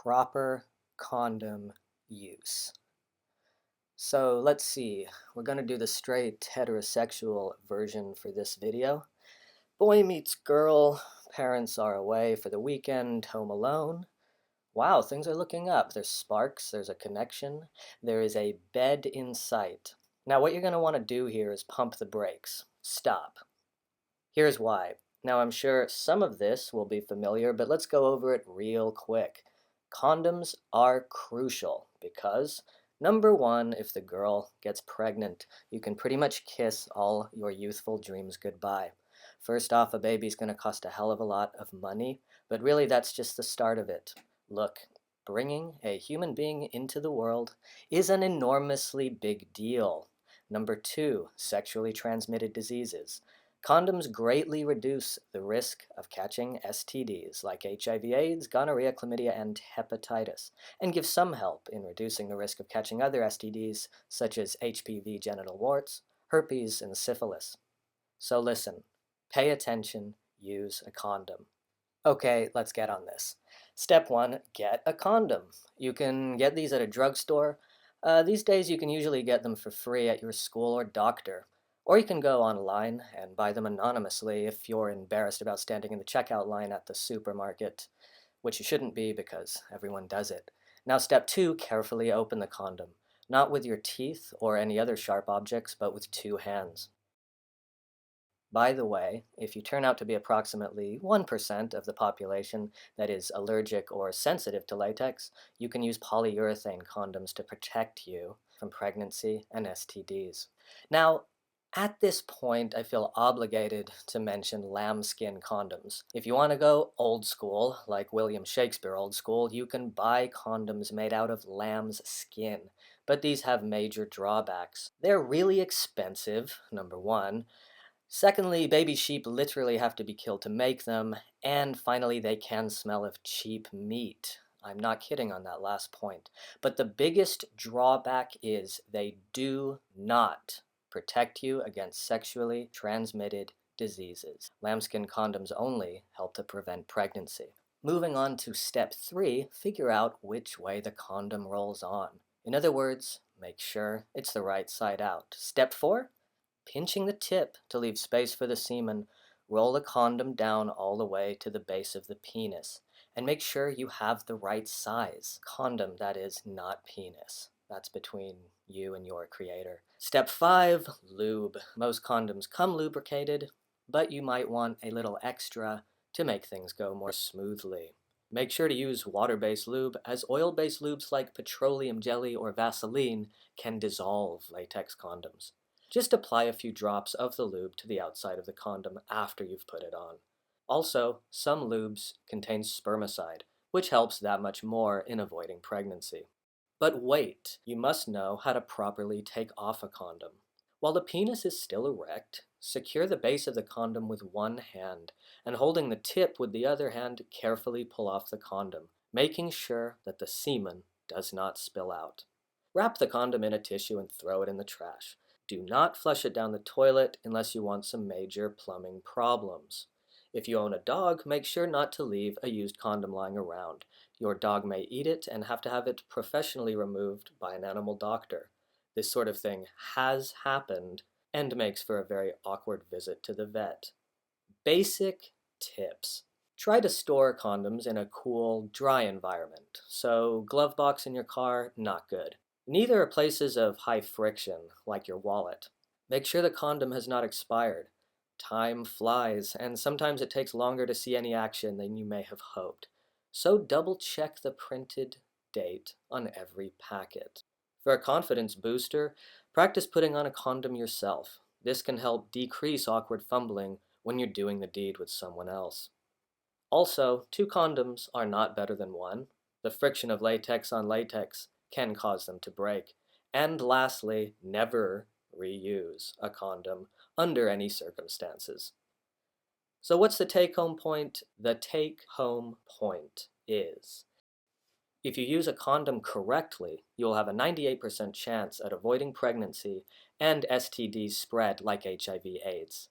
proper condom use. So let's see, we're going to do the straight heterosexual version for this video. Boy meets girl, parents are away for the weekend, home alone. Wow, things are looking up. There's sparks, there's a connection, there is a bed in sight. Now what you're going to want to do here is pump the brakes. Stop. Here's why. Now I'm sure some of this will be familiar, but let's go over it real quick. Condoms are crucial because, number one, if the girl gets pregnant, you can pretty much kiss all your youthful dreams goodbye. First off, a baby's going to cost a hell of a lot of money, but really that's just the start of it. Look, bringing a human being into the world is an enormously big deal. Number two, sexually transmitted diseases. Condoms greatly reduce the risk of catching STDs like HIV/AIDS, gonorrhea, chlamydia, and hepatitis, and give some help in reducing the risk of catching other STDs such as HPV genital warts, herpes, and syphilis. So listen, pay attention, use a condom. Okay, let's get on this. Step one, get a condom. You can get these at a drugstore. These days you can usually get them for free at your school or doctor. Or you can go online and buy them anonymously if you're embarrassed about standing in the checkout line at the supermarket, which you shouldn't be because everyone does it. Now step two, carefully open the condom. Not with your teeth or any other sharp objects, but with two hands. By the way, if you turn out to be approximately 1% of the population that is allergic or sensitive to latex, you can use polyurethane condoms to protect you from pregnancy and STDs. Now, at this point, I feel obligated to mention lambskin condoms. If you want to go old school, like William Shakespeare old school, you can buy condoms made out of lamb's skin. But these have major drawbacks. They're really expensive, number one. Secondly, baby sheep literally have to be killed to make them. And finally, they can smell of cheap meat. I'm not kidding on that last point. But the biggest drawback is they do not protect you against sexually transmitted diseases. Lambskin condoms only help to prevent pregnancy. Moving on to step three, figure out which way the condom rolls on. In other words, make sure it's the right side out. Step four, pinching the tip to leave space for the semen, roll the condom down all the way to the base of the penis. And make sure you have the right size. Condom, that is, not penis. That's between you and your creator. Step five, lube. Most condoms come lubricated, but you might want a little extra to make things go more smoothly. Make sure to use water-based lube, as oil-based lubes like petroleum jelly or Vaseline can dissolve latex condoms. Just apply a few drops of the lube to the outside of the condom after you've put it on. Also, some lubes contain spermicide, which helps that much more in avoiding pregnancy. But wait, you must know how to properly take off a condom. While the penis is still erect, secure the base of the condom with one hand, and holding the tip with the other hand, carefully pull off the condom, making sure that the semen does not spill out. Wrap the condom in a tissue and throw it in the trash. Do not flush it down the toilet unless you want some major plumbing problems. If you own a dog, make sure not to leave a used condom lying around. Your dog may eat it and have to have it professionally removed by an animal doctor. This sort of thing has happened and makes for a very awkward visit to the vet. Basic tips. Try to store condoms in a cool, dry environment. So, glove box in your car, not good. Neither are places of high friction, like your wallet. Make sure the condom has not expired. Time flies, and sometimes it takes longer to see any action than you may have hoped. So double check the printed date on every packet. For a confidence booster, practice putting on a condom yourself. This can help decrease awkward fumbling when you're doing the deed with someone else. Also, two condoms are not better than one. The friction of latex on latex can cause them to break. And lastly, never reuse a condom under any circumstances. So what's the take-home point? The take-home point is, if you use a condom correctly, you'll have a 98% chance at avoiding pregnancy and STDs spread like HIV/AIDS.